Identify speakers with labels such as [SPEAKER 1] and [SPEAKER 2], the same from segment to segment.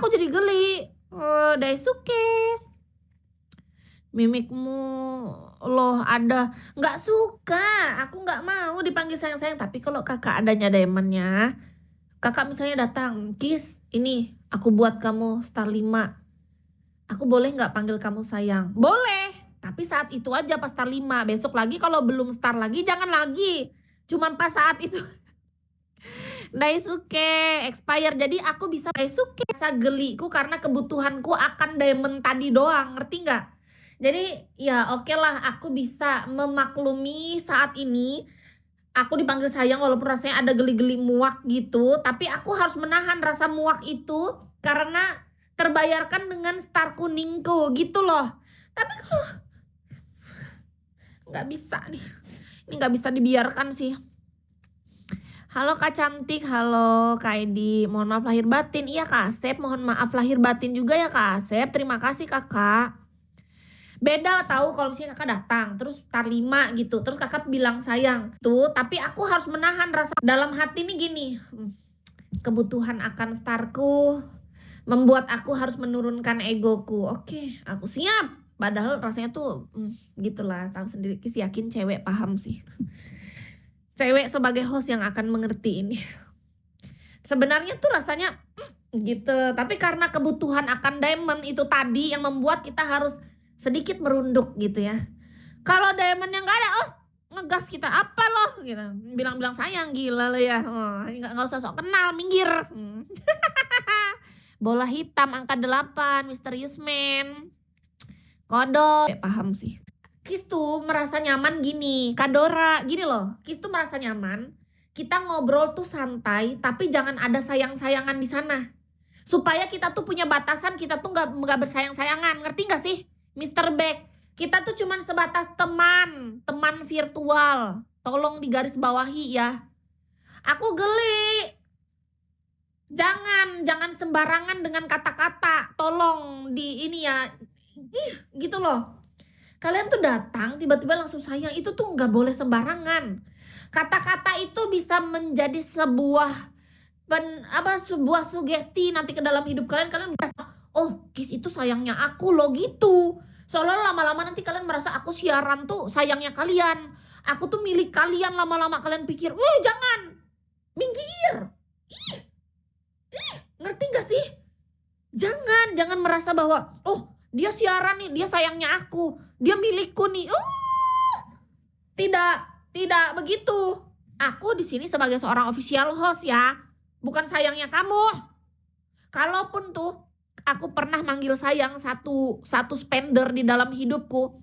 [SPEAKER 1] aku jadi geli. Daisuke, mimikmu loh ada. Nggak suka, aku nggak mau dipanggil sayang-sayang. Tapi kalau kakak adanya diamondnya, kakak misalnya datang, Kis, ini aku buat kamu star 5. Aku boleh nggak panggil kamu sayang? Boleh, tapi saat itu aja pas star 5. Besok lagi kalau belum star lagi, jangan lagi. Cuman pas saat itu. Daisuke expire, jadi aku bisa Daisuke rasa geliku karena kebutuhanku akan diamond tadi doang, ngerti nggak? Jadi ya oke lah, aku bisa memaklumi saat ini aku dipanggil sayang walaupun rasanya ada geli-geli muak gitu, tapi aku harus menahan rasa muak itu karena terbayarkan dengan star kuningku gitu loh. Tapi kalau nggak bisa nih, ini nggak bisa dibiarkan sih. Halo Kak Cantik, halo Kak Edi, mohon maaf lahir batin. Iya Kak Asep, mohon maaf lahir batin juga ya Kak Asep. Terima kasih kakak. Beda tahu kalau misalnya kakak datang, terus star 5 gitu, terus kakak bilang sayang tuh, tapi aku harus menahan rasa dalam hati nih gini. Kebutuhan akan starku membuat aku harus menurunkan egoku. Oke, aku siap. Padahal rasanya tuh gitulah, tahu sendiri, Kis yakin cewek paham sih. Cewek sebagai host yang akan mengerti ini. Sebenarnya tuh rasanya gitu, tapi karena kebutuhan akan diamond itu tadi yang membuat kita harus sedikit merunduk gitu ya. Kalau diamond yang gak ada, ngegas kita apa loh gitu. Bilang-bilang sayang, gila lo ya. Nggak usah sok kenal, minggir. Bola hitam angka 8, Misterius Man. Kodok, paham sih. Kis tuh merasa nyaman gini, Kadora, gini loh. Kis tuh merasa nyaman, kita ngobrol tuh santai, tapi jangan ada sayang-sayangan di sana. Supaya kita tuh punya batasan, kita tuh nggak bersayang-sayangan, ngerti nggak sih, Mr. Beck? Kita tuh cuman sebatas teman virtual. Tolong digaris bawahi ya. Aku geli. Jangan sembarangan dengan kata-kata. Tolong di ini ya, gitu loh. Kalian tuh datang tiba-tiba langsung sayang, itu tuh nggak boleh sembarangan. Kata-kata itu bisa menjadi sebuah sugesti nanti ke dalam hidup kalian. Kalian merasa, oh Kis itu sayangnya aku loh gitu. Soalnya lama-lama nanti kalian merasa aku siaran tuh sayangnya kalian. Aku tuh milik kalian, lama-lama kalian pikir, jangan, minggir. Ngerti gak sih? Jangan merasa bahwa, oh dia siaran nih, dia sayangnya aku, dia milikku nih. Tidak begitu. Aku di sini sebagai seorang official host ya, bukan sayangnya kamu. Kalaupun tuh aku pernah manggil sayang satu spender di dalam hidupku,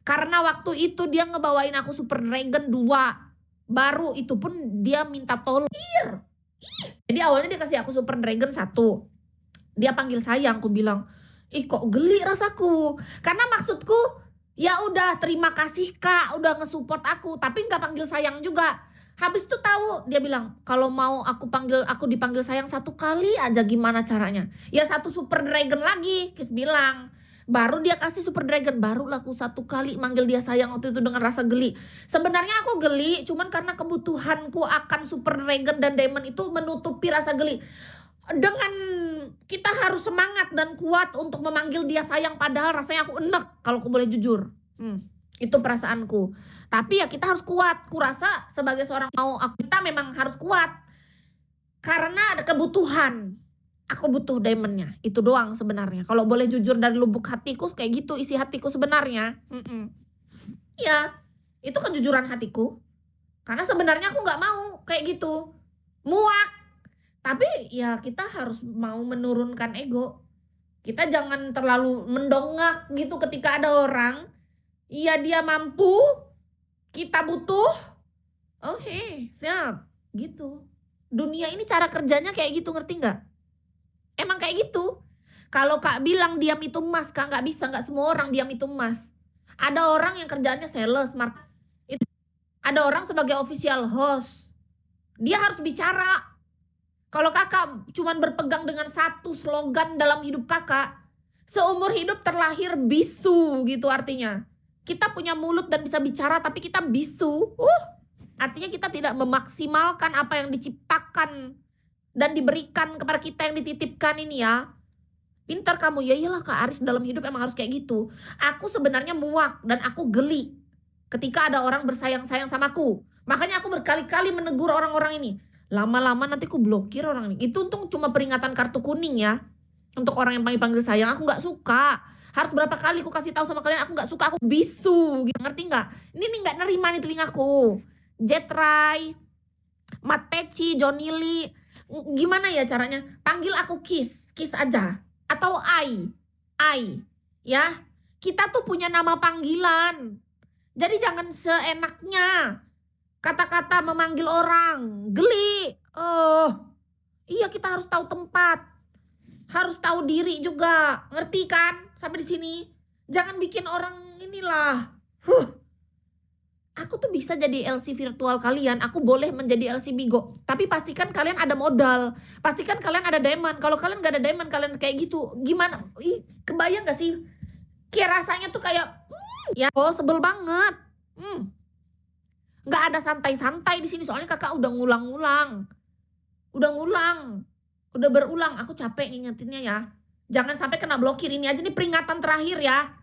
[SPEAKER 1] karena waktu itu dia ngebawain aku Super Dragon 2. Baru itu pun dia minta tolong. Jadi awalnya dia kasih aku Super Dragon 1. Dia panggil sayang, aku bilang, ih kok geli rasaku. Karena maksudku, ya udah terima kasih Kak, udah nge-support aku, tapi nggak panggil sayang juga. Habis itu tahu dia bilang, kalau mau aku dipanggil sayang 1 kali aja gimana caranya? Ya 1 Super Dragon lagi, Kis bilang. Baru dia kasih Super Dragon, baru aku 1 kali manggil dia sayang waktu itu dengan rasa geli. Sebenarnya aku geli, cuman karena kebutuhanku akan Super Dragon dan Diamond itu menutupi rasa geli. Dengan kita harus semangat dan kuat untuk memanggil dia sayang, padahal rasanya aku enek kalau aku boleh jujur. Itu perasaanku. Tapi ya kita harus kuat. Kurasa sebagai seorang kita memang harus kuat. Karena ada kebutuhan. Aku butuh diamondnya. Itu doang sebenarnya. Kalau boleh jujur dari lubuk hatiku kayak gitu isi hatiku sebenarnya. Ya, itu kejujuran hatiku. Karena sebenarnya aku gak mau kayak gitu. Muak. Tapi ya kita harus mau menurunkan ego. Kita jangan terlalu mendongak gitu ketika ada orang. Iya dia mampu, kita butuh. Oke, siap. Gitu. Dunia ini cara kerjanya kayak gitu, ngerti nggak? Emang kayak gitu. Kalau Kak bilang diam itu emas, Kak nggak bisa. Nggak semua orang diam itu emas. Ada orang yang kerjaannya sales, ada orang sebagai official host. Dia harus bicara. Kalau kakak cuman berpegang dengan satu slogan dalam hidup kakak, seumur hidup terlahir bisu gitu artinya. Kita punya mulut dan bisa bicara tapi kita bisu. Artinya kita tidak memaksimalkan apa yang diciptakan dan diberikan kepada kita yang dititipkan ini ya. Pintar kamu, ya iyalah Kak Aris dalam hidup emang harus kayak gitu. Aku sebenarnya muak dan aku geli ketika ada orang bersayang-sayang sama aku. Makanya aku berkali-kali menegur orang-orang ini. Lama-lama nanti aku blokir orang ini. Itu untung cuma peringatan kartu kuning ya. Untuk orang yang panggil-panggil sayang, aku nggak suka. Harus berapa kali aku kasih tahu sama kalian, aku nggak suka, aku bisu, gitu. Ngerti nggak? Ini nih nggak nerima nih telingaku. Jetray, Mat Peci, Johnny Lee, gimana ya caranya? Panggil aku Kiss aja, atau Ai, ya. Kita tuh punya nama panggilan. Jadi jangan seenaknya kata-kata memanggil orang, geli. Iya kita harus tahu tempat, harus tahu diri juga, ngerti kan? Sampai di sini, jangan bikin orang inilah. Aku tuh bisa jadi LC virtual kalian, aku boleh menjadi LC Bigo, tapi pastikan kalian ada modal, pastikan kalian ada diamond. Kalau kalian gak ada diamond, kalian kayak gitu, gimana? Kebayang gak sih? Kayak rasanya tuh kayak, ya, sebel banget. Gak ada santai-santai di sini, soalnya kakak udah ngulang-ngulang, udah berulang. Aku capek ngingetinnya ya. Jangan sampai kena blokir. Ini aja nih peringatan terakhir ya.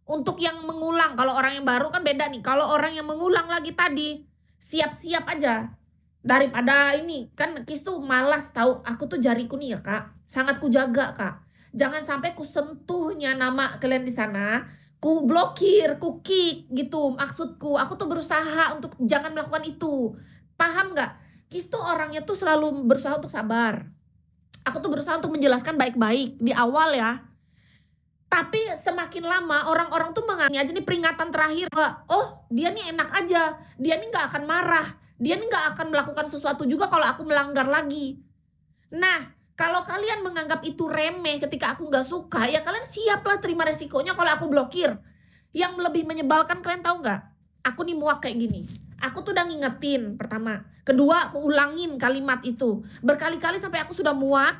[SPEAKER 1] Untuk yang mengulang, kalau orang yang baru kan beda nih. Kalau orang yang mengulang lagi tadi, siap-siap aja. Daripada ini, kan Kis tuh malas tahu. Aku tuh jariku nih ya Kak, sangat ku jaga Kak. Jangan sampai ku sentuhnya nama kalian di sana, ku blokir, ku kick gitu. Maksudku, aku tuh berusaha untuk jangan melakukan itu. Paham nggak? Kis tuh orangnya tuh selalu berusaha untuk sabar. Aku tuh berusaha untuk menjelaskan baik-baik di awal ya. Tapi semakin lama orang-orang tuh menganggap aja nih peringatan terakhir. Oh dia nih enak aja, dia nih gak akan marah, dia nih gak akan melakukan sesuatu juga kalau aku melanggar lagi. Nah kalau kalian menganggap itu remeh ketika aku gak suka, ya kalian siaplah terima resikonya kalau aku blokir. Yang lebih menyebalkan kalian tahu gak? Aku nih muak kayak gini. Aku tuh udah ngingetin pertama, kedua aku ulangin kalimat itu berkali-kali sampai aku sudah muak,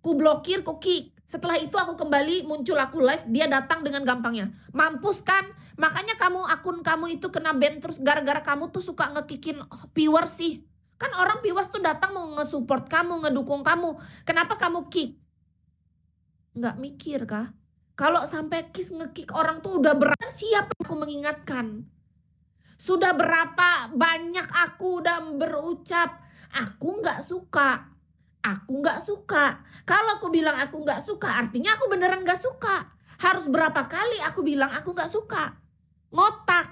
[SPEAKER 1] ku blokir, ku kick. Setelah itu aku kembali, muncul aku live, dia datang dengan gampangnya. Mampus kan? Makanya akun kamu itu kena ban terus gara-gara kamu tuh suka ngekikin viewers sih. Kan orang viewers tuh datang mau nge-support kamu, ngedukung kamu. Kenapa kamu kick? Nggak mikir kah? Kalau sampai Kiss nge-kick orang tuh udah berat, siap aku mengingatkan. Sudah berapa banyak aku udah berucap, aku nggak suka. Aku nggak suka. Kalau aku bilang aku nggak suka, artinya aku beneran nggak suka. Harus berapa kali aku bilang aku nggak suka? Ngotak.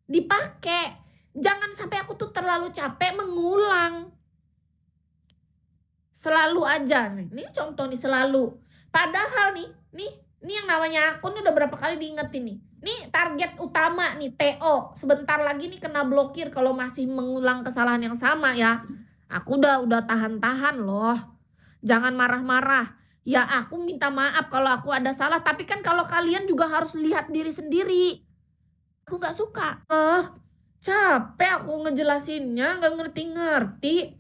[SPEAKER 1] Dipakai. Jangan sampai aku tuh terlalu capek mengulang. Selalu aja nih. Ini contoh nih selalu. Padahal nih yang namanya akun udah berapa kali diingetin nih. Nih target utama nih TO. Sebentar lagi nih kena blokir kalau masih mengulang kesalahan yang sama ya. Aku udah tahan-tahan loh. Jangan marah-marah. Ya aku minta maaf kalau aku ada salah. Tapi kan kalau kalian juga harus lihat diri sendiri. Aku gak suka. Capek aku ngejelasinnya. Gak ngerti-ngerti.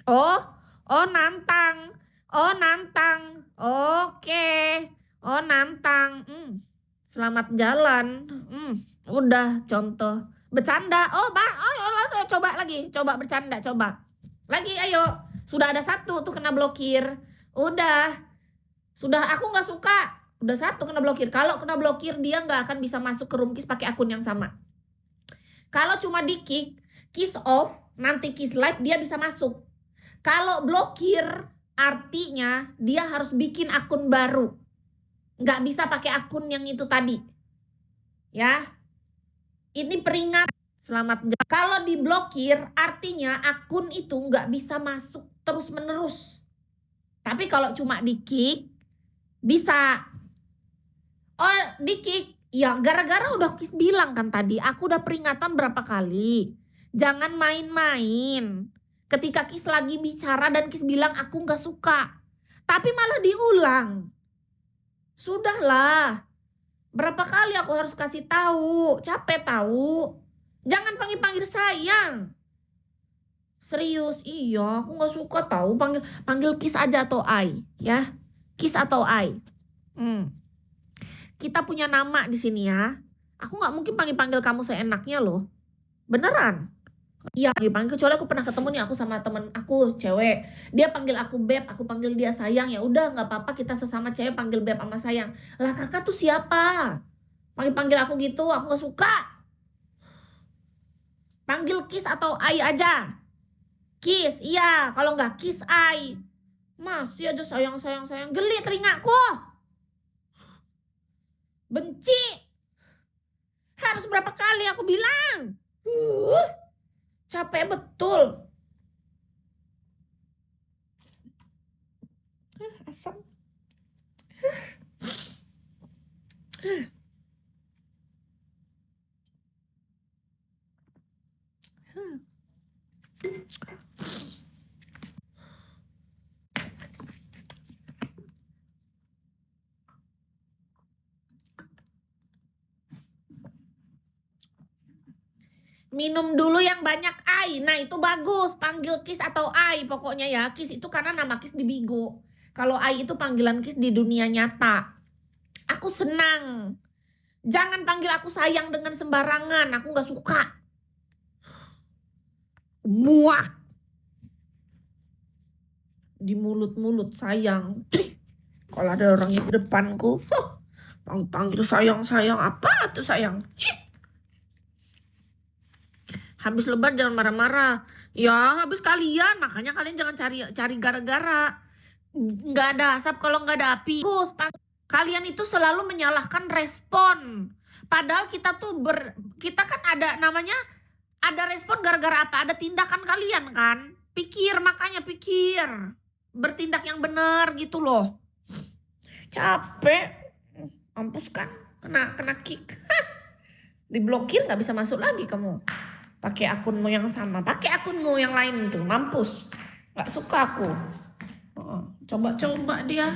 [SPEAKER 1] Oh nantang. Oke. Oh nantang. Selamat jalan. Udah contoh. Bercanda. Coba lagi. Coba bercanda. Coba. Lagi ayo, sudah ada satu tuh kena blokir. Sudah aku nggak suka. Udah satu kena blokir. Kalau kena blokir dia nggak akan bisa masuk ke room Kiss pakai akun yang sama. Kalau cuma di kick, Kiss off, nanti Kiss live dia bisa masuk. Kalau blokir artinya dia harus bikin akun baru. Nggak bisa pakai akun yang itu tadi. Ya. Ini peringatan. Selamat jalan. Kalau diblokir artinya akun itu nggak bisa masuk terus menerus. Tapi kalau cuma di kick bisa. Oh di kick ya gara-gara udah Kiss bilang kan tadi. Aku udah peringatan berapa kali. Jangan main-main. Ketika Kiss lagi bicara dan Kiss bilang aku nggak suka. Tapi malah diulang. Sudahlah. Berapa kali aku harus kasih tahu. Capek tahu. Jangan panggil sayang. Serius, iya aku gak suka tahu. Panggil Kiss aja atau Ai, ya. Kiss atau Ai. Kita punya nama di sini ya. Aku gak mungkin panggil kamu seenaknya loh. Beneran. Iya, dipanggil, kecuali aku pernah ketemu nih, aku sama temen aku cewek, dia panggil aku beb, aku panggil dia sayang, ya udah nggak apa-apa, kita sesama cewek panggil beb sama sayang. Lah kakak tuh siapa? Panggil-panggil aku gitu, aku nggak suka. Panggil kiss atau ai aja. Kiss, iya, kalau nggak kiss ai. Masih aja sayang, sayang, sayang, geli telingaku. Benci. Harus berapa kali aku bilang? Capek betul. Asam. Minum dulu yang banyak ai. Nah itu bagus, panggil kiss atau ai pokoknya ya. Kiss itu karena nama kiss di Bigo. Kalau ai itu panggilan kiss di dunia nyata. Aku senang. Jangan panggil aku sayang dengan sembarangan, aku gak suka. Muak. Di mulut-mulut sayang. Kalau ada orang di depanku, panggil sayang-sayang, apa tuh sayang? Habis lebar jangan marah-marah. Ya habis kalian, makanya kalian jangan cari gara-gara. Nggak ada asap kalau nggak ada api. Kalian itu selalu menyalahkan respon. Padahal kita tuh kita kan ada namanya, ada respon gara-gara apa? Ada tindakan kalian kan? Pikir, makanya pikir. Bertindak yang benar gitu loh. Capek. Mampus kan? Kena kick. Diblokir nggak bisa masuk lagi kamu. Pakai akunmu yang sama, pakai akunmu yang lain tuh, mampus. Gak suka aku. Coba-coba dia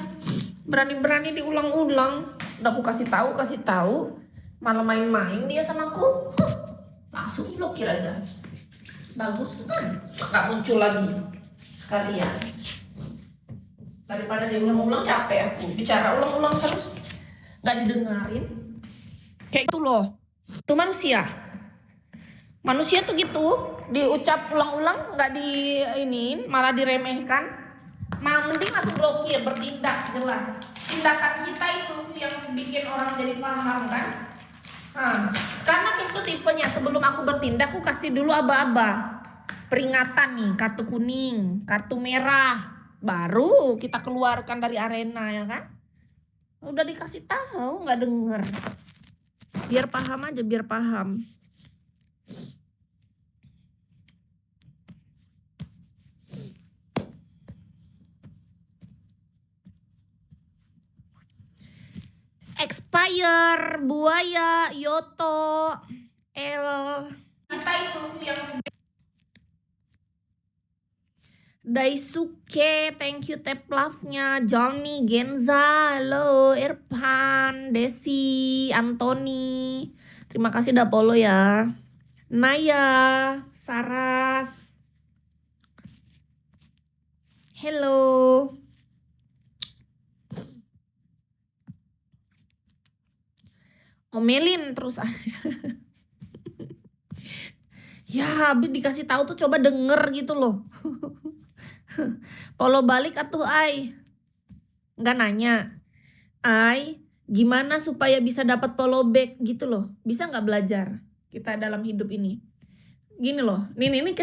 [SPEAKER 1] berani-berani diulang-ulang. Udah aku kasih tahu, malah main-main dia sama aku. Langsung blokir aja. Bagus kan? Gak muncul lagi sekalian. Daripada diulang-ulang capek aku. Bicara ulang-ulang terus gak didengarin. Kayak itu loh. Itu manusia. Manusia tuh gitu, diucap ulang-ulang nggak diinin, malah diremehkan. Mending langsung blokir, bertindak jelas. Tindakan kita itu yang bikin orang jadi paham kan. Nah, karena itu tipenya, sebelum aku bertindak aku kasih dulu aba-aba. Peringatan nih, kartu kuning, kartu merah, baru kita keluarkan dari arena ya kan. Udah dikasih tahu nggak denger. Biar paham aja, biar paham. Expire, buaya, Yoto, L. Kita itu yang Daisuke, thank you tap love-nya. Johnny, Genza, halo, Irfan, Desi, Anthony. Terima kasih udah follow ya. Naya, Saras. Hello. Omelin terus. Ya habis dikasih tahu tuh coba denger gitu loh. Follow balik atuh ai. Nggak nanya. Ai, gimana supaya bisa dapat follow back gitu loh. Bisa nggak belajar kita dalam hidup ini? Gini loh. Ini